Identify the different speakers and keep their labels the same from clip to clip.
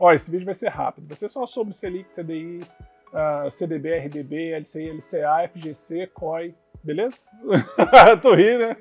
Speaker 1: Ó, esse vídeo vai ser rápido, vai ser só sobre Selic, CDI, CDB, RDB, LCI, LCA, FGC, COI, beleza? Tô rindo, né?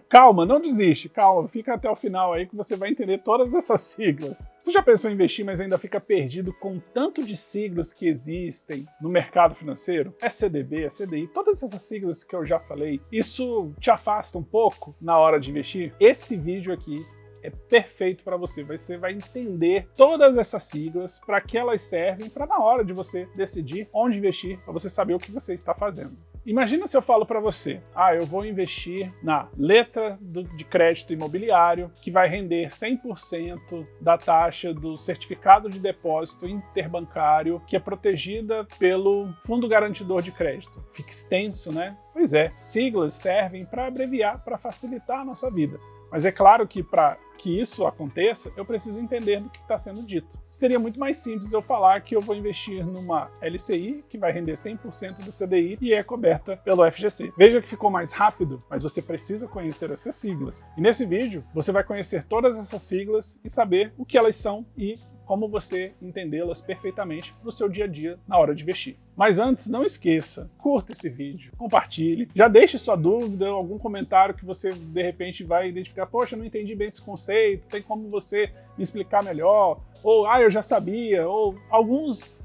Speaker 1: Calma, não desiste, calma, fica até o final aí que você vai entender todas essas siglas. Você já pensou em investir, mas ainda fica perdido com o tanto de siglas que existem no mercado financeiro? É CDB, é CDI, todas essas siglas que eu já falei, isso te afasta um pouco na hora de investir? Esse vídeo aqui é perfeito para você. Você vai entender todas essas siglas, para que elas servem, para na hora de você decidir onde investir, para você saber o que você está fazendo. Imagina se eu falo para você, eu vou investir na letra de crédito imobiliário, que vai render 100% da taxa do certificado de depósito interbancário, que é protegida pelo Fundo Garantidor de Crédito. Fica extenso, né? Pois é, siglas servem para abreviar, para facilitar a nossa vida. Mas é claro que para que isso aconteça, eu preciso entender do que está sendo dito. Seria muito mais simples eu falar que eu vou investir numa LCI, que vai render 100% do CDI e é coberta pelo FGC. Veja que ficou mais rápido, mas você precisa conhecer essas siglas. E nesse vídeo, você vai conhecer todas essas siglas e saber o que elas são e como você entendê-las perfeitamente para o seu dia a dia na hora de investir. Mas antes, não esqueça, curta esse vídeo, compartilhe, já deixe sua dúvida, algum comentário que você de repente vai identificar, poxa, eu não entendi bem esse conceito, tem como você me explicar melhor, ou eu já sabia, ou algumas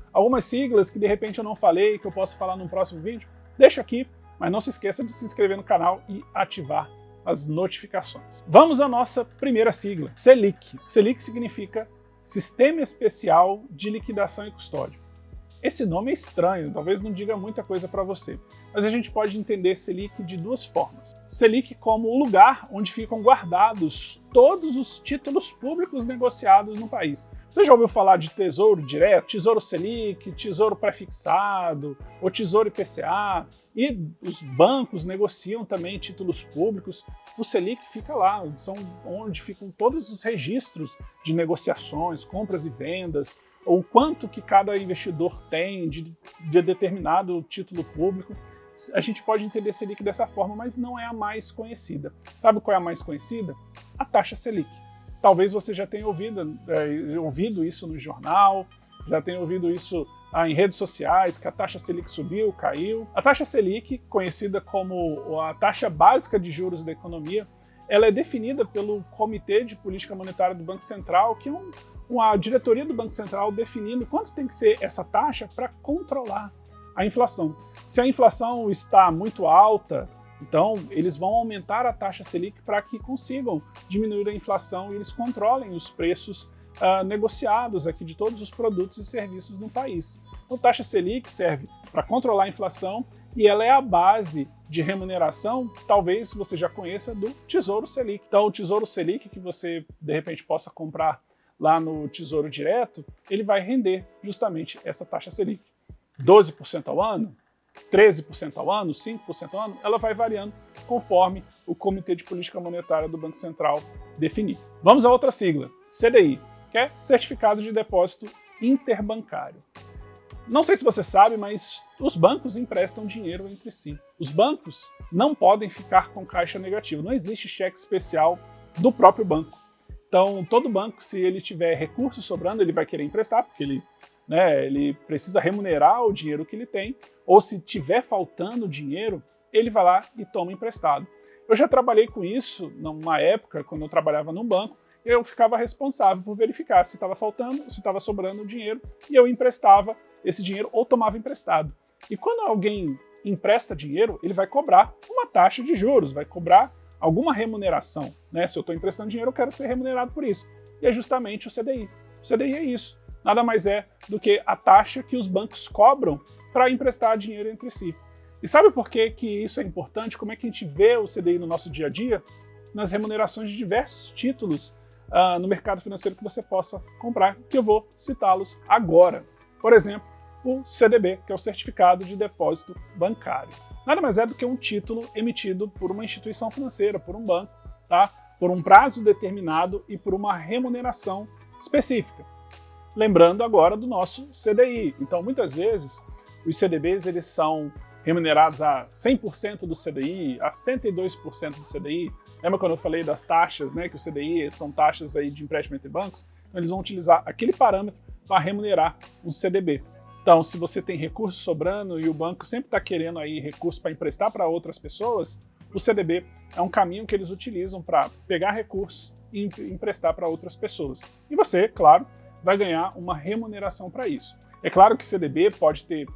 Speaker 1: siglas que de repente eu não falei, que eu posso falar num próximo vídeo, deixa aqui, mas não se esqueça de se inscrever no canal e ativar as notificações. Vamos à nossa primeira sigla, Selic. Selic significa Sistema Especial de Liquidação e Custódia. Esse nome é estranho, talvez não diga muita coisa para você, mas a gente pode entender Selic de duas formas. Selic como o lugar onde ficam guardados todos os títulos públicos negociados no país. Você já ouviu falar de Tesouro Direto, Tesouro Selic, Tesouro Prefixado, ou Tesouro IPCA, e os bancos negociam também títulos públicos. O Selic fica lá, são onde ficam todos os registros de negociações, compras e vendas, ou quanto que cada investidor tem de determinado título público. A gente pode entender Selic dessa forma, mas não é a mais conhecida. Sabe qual é a mais conhecida? A taxa Selic. Talvez você já tenha ouvido isso no jornal, já tenha ouvido isso em redes sociais, que a taxa Selic subiu, caiu. A taxa Selic, conhecida como a taxa básica de juros da economia, ela é definida pelo Comitê de Política Monetária do Banco Central, que é uma diretoria do Banco Central definindo quanto tem que ser essa taxa para controlar a inflação. Se a inflação está muito alta, então eles vão aumentar a taxa Selic para que consigam diminuir a inflação e eles controlem os preços negociados aqui de todos os produtos e serviços no país. Então, a taxa Selic serve para controlar a inflação e ela é a base de remuneração, talvez você já conheça, do Tesouro Selic. Então, o Tesouro Selic que você, de repente, possa comprar lá no Tesouro Direto, ele vai render justamente essa taxa Selic. 12% ao ano, 13% ao ano, 5% ao ano, ela vai variando conforme o Comitê de Política Monetária do Banco Central definir. Vamos a outra sigla, CDI, que é Certificado de Depósito Interbancário. Não sei se você sabe, mas os bancos emprestam dinheiro entre si. Os bancos não podem ficar com caixa negativa, não existe cheque especial do próprio banco. Então, todo banco, se ele tiver recursos sobrando, ele vai querer emprestar, porque ele precisa remunerar o dinheiro que ele tem, ou se tiver faltando dinheiro, ele vai lá e toma emprestado. Eu já trabalhei com isso numa época, quando eu trabalhava num banco, eu ficava responsável por verificar se estava faltando, se estava sobrando dinheiro, e eu emprestava esse dinheiro ou tomava emprestado. E quando alguém empresta dinheiro, ele vai cobrar uma taxa de juros, vai cobrar alguma remuneração. Se eu estou emprestando dinheiro, eu quero ser remunerado por isso. E é justamente o CDI. O CDI é isso. Nada mais é do que a taxa que os bancos cobram para emprestar dinheiro entre si. E sabe por que isso é importante? Como é que a gente vê o CDI no nosso dia a dia? Nas remunerações de diversos títulos no mercado financeiro que você possa comprar, que eu vou citá-los agora. Por exemplo, o CDB, que é o Certificado de Depósito Bancário. Nada mais é do que um título emitido por uma instituição financeira, por um banco, tá? Por um prazo determinado e por uma remuneração específica. Lembrando agora do nosso CDI. Então, muitas vezes, os CDBs eles são remunerados a 100% do CDI, a 102% do CDI. Lembra quando eu falei das taxas, né, que o CDI são taxas aí de empréstimo entre bancos? Então eles vão utilizar aquele parâmetro para remunerar um CDB. Então, se você tem recurso sobrando e o banco sempre está querendo aí recurso para emprestar para outras pessoas, o CDB é um caminho que eles utilizam para pegar recursos e emprestar para outras pessoas. E você, claro, vai ganhar uma remuneração para isso. É claro que CDB pode ter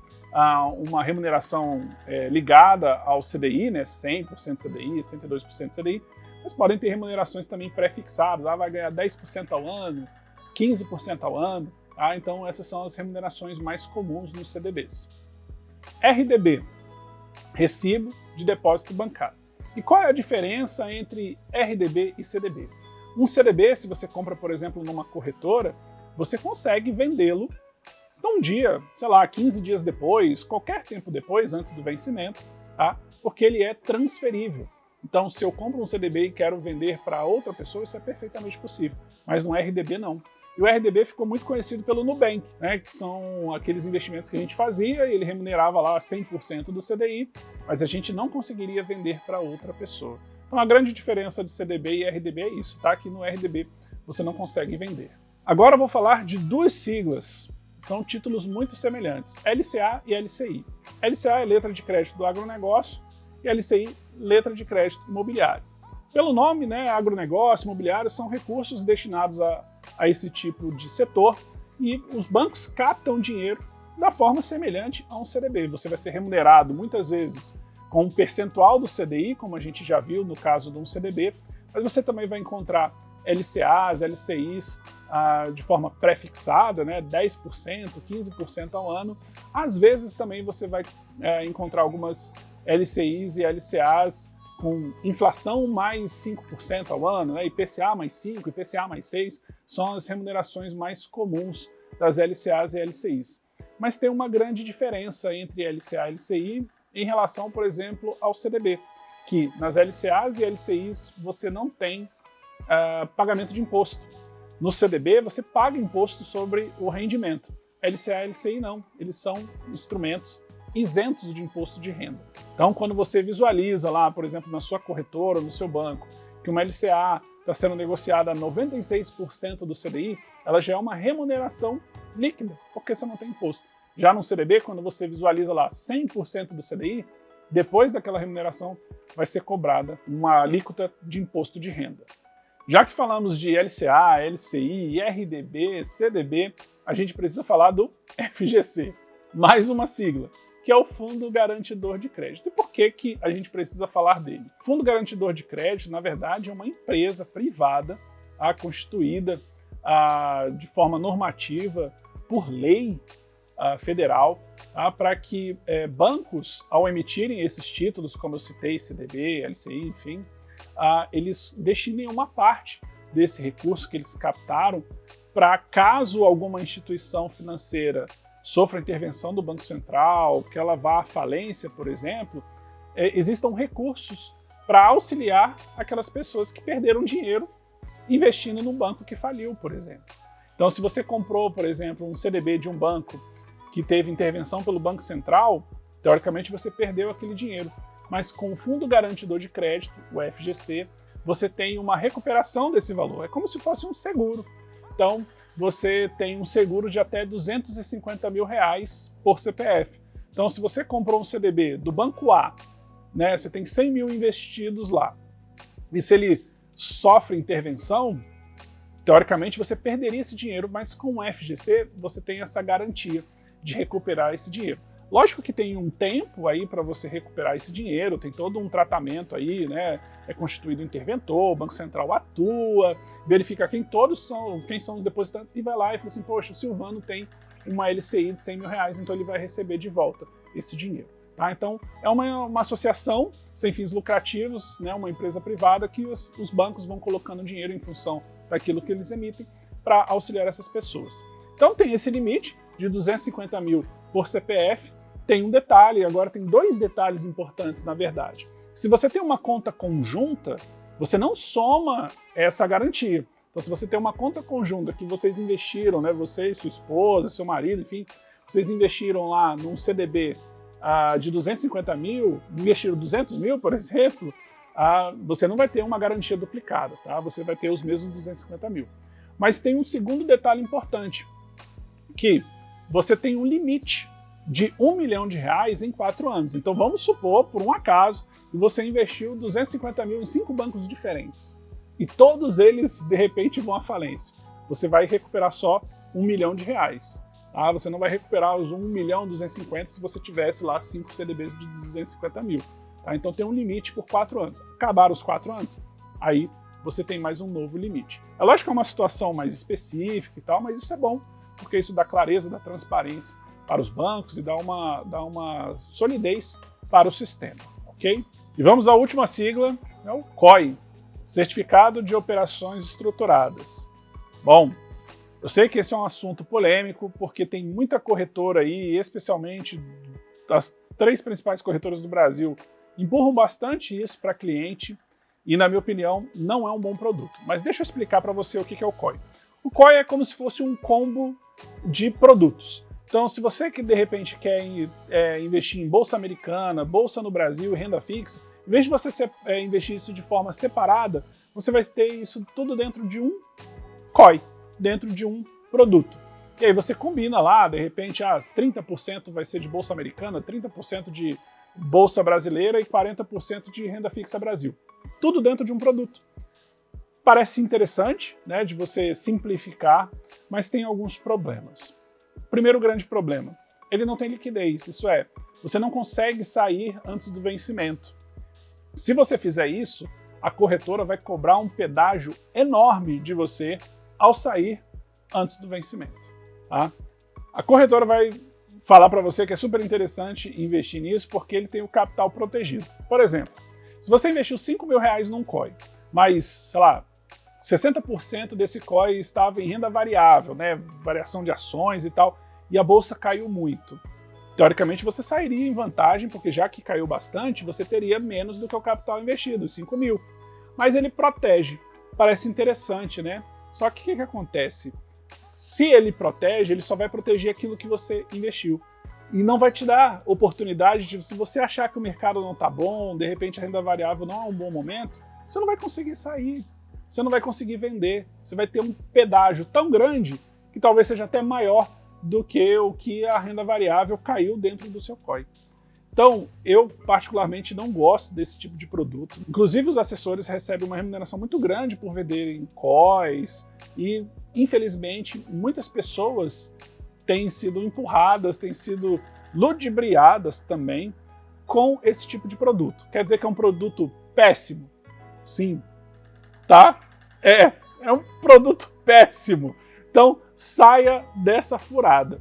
Speaker 1: uma remuneração ligada ao CDI, né, 100% CDI, 102% CDI, mas podem ter remunerações também pré-fixadas, vai ganhar 10% ao ano, 15% ao ano, tá? Então essas são as remunerações mais comuns nos CDBs. RDB, Recibo de Depósito Bancário. E qual é a diferença entre RDB e CDB? Um CDB, se você compra, por exemplo, numa corretora, você consegue vendê-lo num dia, sei lá, 15 dias depois, qualquer tempo depois, antes do vencimento, tá? Porque ele é transferível. Então, se eu compro um CDB e quero vender para outra pessoa, isso é perfeitamente possível. Mas no RDB, não. E o RDB ficou muito conhecido pelo Nubank, né, que são aqueles investimentos que a gente fazia e ele remunerava lá 100% do CDI, mas a gente não conseguiria vender para outra pessoa. Então, a grande diferença de CDB e RDB é isso, tá? Que no RDB você não consegue vender. Agora eu vou falar de duas siglas. São títulos muito semelhantes, LCA e LCI. LCA é letra de crédito do agronegócio e LCI, letra de crédito imobiliário. Pelo nome, né, agronegócio, imobiliário, são recursos destinados a esse tipo de setor e os bancos captam dinheiro da forma semelhante a um CDB. Você vai ser remunerado muitas vezes com um percentual do CDI, como a gente já viu no caso de um CDB, mas você também vai encontrar LCAs, LCIs de forma pré-fixada, né, 10%, 15% ao ano. Às vezes também você vai encontrar algumas LCIs e LCAs com inflação mais 5% ao ano, né, IPCA mais 5%, IPCA mais 6%, são as remunerações mais comuns das LCAs e LCIs. Mas tem uma grande diferença entre LCA e LCI em relação, por exemplo, ao CDB, que nas LCAs e LCIs você não tem pagamento de imposto. No CDB, você paga imposto sobre o rendimento. LCA e LCI não, eles são instrumentos isentos de imposto de renda. Então, quando você visualiza lá, por exemplo, na sua corretora, no seu banco, que uma LCA está sendo negociada a 96% do CDI, ela já é uma remuneração líquida, porque você não tem imposto. Já no CDB, quando você visualiza lá 100% do CDI, depois daquela remuneração vai ser cobrada uma alíquota de imposto de renda. Já que falamos de LCA, LCI, RDB, CDB, a gente precisa falar do FGC, mais uma sigla, que é o Fundo Garantidor de Crédito. E por que a gente precisa falar dele? O Fundo Garantidor de Crédito, na verdade, é uma empresa privada constituída de forma normativa por lei federal, para que bancos, ao emitirem esses títulos, como eu citei, CDB, LCI, enfim, eles destinem uma parte desse recurso que eles captaram para, caso alguma instituição financeira sofra intervenção do Banco Central, que ela vá à falência, por exemplo, existam recursos para auxiliar aquelas pessoas que perderam dinheiro investindo num banco que faliu, por exemplo. Então, se você comprou, por exemplo, um CDB de um banco que teve intervenção pelo Banco Central, teoricamente você perdeu aquele dinheiro. Mas com o Fundo Garantidor de Crédito, o FGC, você tem uma recuperação desse valor. É como se fosse um seguro. Então, você tem um seguro de até R$250 mil por CPF. Então, se você comprou um CDB do Banco A, né, você tem 100 mil investidos lá, e se ele sofre intervenção, teoricamente você perderia esse dinheiro, mas com o FGC você tem essa garantia de recuperar esse dinheiro. Lógico que tem um tempo aí para você recuperar esse dinheiro, tem todo um tratamento aí, né? É constituído um interventor, o Banco Central atua, verifica quem são os depositantes e vai lá e fala assim, poxa, o Silvano tem uma LCI de 100 mil reais, então ele vai receber de volta esse dinheiro. Tá? Então, é uma associação sem fins lucrativos, né? Uma empresa privada que os bancos vão colocando dinheiro em função daquilo que eles emitem para auxiliar essas pessoas. Então, tem esse limite de 250 mil por CPF. Tem um detalhe, agora tem dois detalhes importantes, na verdade. Se você tem uma conta conjunta, você não soma essa garantia. Então, se você tem uma conta conjunta que vocês investiram, né, você e sua esposa, seu marido, enfim, vocês investiram lá num CDB de 250 mil, investir 200 mil, por exemplo, você não vai ter uma garantia duplicada, tá? Você vai ter os mesmos 250 mil. Mas tem um segundo detalhe importante, que você tem um limite de R$1 milhão em 4 anos. Então vamos supor, por um acaso, que você investiu 250 mil em 5 bancos diferentes. E todos eles, de repente, vão à falência. Você vai recuperar só R$1 milhão. Tá? Você não vai recuperar os 1.250.000 se você tivesse lá 5 CDBs de 250 mil. Tá? Então tem um limite por 4 anos. Acabaram os 4 anos, aí você tem mais um novo limite. É lógico que é uma situação mais específica e tal, mas isso é bom, porque isso dá clareza, dá transparência para os bancos e dá uma solidez para o sistema, ok? E vamos à última sigla, é o COI, Certificado de Operações Estruturadas. Bom, eu sei que esse é um assunto polêmico, porque tem muita corretora aí, especialmente as 3 principais corretoras do Brasil, empurram bastante isso para cliente e, na minha opinião, não é um bom produto. Mas deixa eu explicar para você o que é o COI. O COI é como se fosse um combo de produtos. Então, se você que de repente quer investir em bolsa americana, bolsa no Brasil e renda fixa, em vez de você investir isso de forma separada, você vai ter isso tudo dentro de um COI, dentro de um produto. E aí você combina lá, de repente, 30% vai ser de bolsa americana, 30% de bolsa brasileira e 40% de renda fixa Brasil. Tudo dentro de um produto. Parece interessante, né, de você simplificar, mas tem alguns problemas. Primeiro grande problema, ele não tem liquidez, isso é, você não consegue sair antes do vencimento. Se você fizer isso, a corretora vai cobrar um pedágio enorme de você ao sair antes do vencimento. Tá? A corretora vai falar para você que é super interessante investir nisso porque ele tem o capital protegido. Por exemplo, se você investiu R$5.000 num COI, mas, sei lá, 60% desse COI estava em renda variável, né, variação de ações e tal, e a bolsa caiu muito. Teoricamente você sairia em vantagem, porque já que caiu bastante, você teria menos do que o capital investido, 5 mil. Mas ele protege. Parece interessante, né? Só que o que acontece? Se ele protege, ele só vai proteger aquilo que você investiu. E não vai te dar oportunidade de, se você achar que o mercado não está bom, de repente a renda variável não é um bom momento, você não vai conseguir sair, você não vai conseguir vender, você vai ter um pedágio tão grande que talvez seja até maior do que o que a renda variável caiu dentro do seu COI. Então, eu particularmente não gosto desse tipo de produto. Inclusive, os assessores recebem uma remuneração muito grande por venderem COIs e, infelizmente, muitas pessoas têm sido empurradas, têm sido ludibriadas também com esse tipo de produto. Quer dizer que é um produto péssimo? Sim. Tá? É um produto péssimo. Então, saia dessa furada.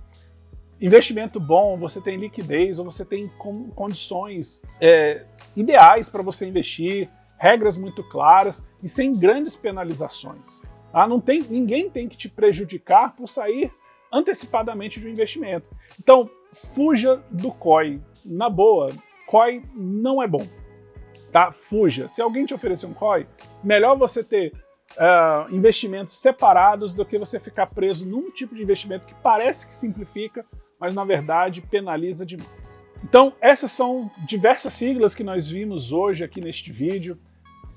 Speaker 1: Investimento bom, você tem liquidez, ou você tem condições ideais para você investir, regras muito claras e sem grandes penalizações. Tá? Ninguém tem que te prejudicar por sair antecipadamente do investimento. Então, fuja do COI. Na boa, COI não é bom. Tá? Fuja. Se alguém te oferecer um COI, melhor você ter investimentos separados do que você ficar preso num tipo de investimento que parece que simplifica, mas na verdade penaliza demais. Então essas são diversas siglas que nós vimos hoje aqui neste vídeo.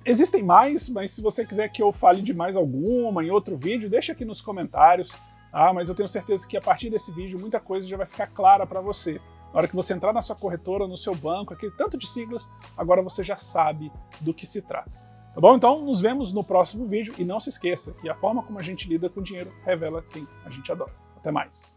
Speaker 1: Existem mais, mas se você quiser que eu fale de mais alguma em outro vídeo, deixa aqui nos comentários. Mas eu tenho certeza que a partir desse vídeo muita coisa já vai ficar clara para você. Na hora que você entrar na sua corretora, no seu banco, aquele tanto de siglas, agora você já sabe do que se trata. Tá bom? Então, nos vemos no próximo vídeo e não se esqueça que a forma como a gente lida com dinheiro revela quem a gente adora. Até mais!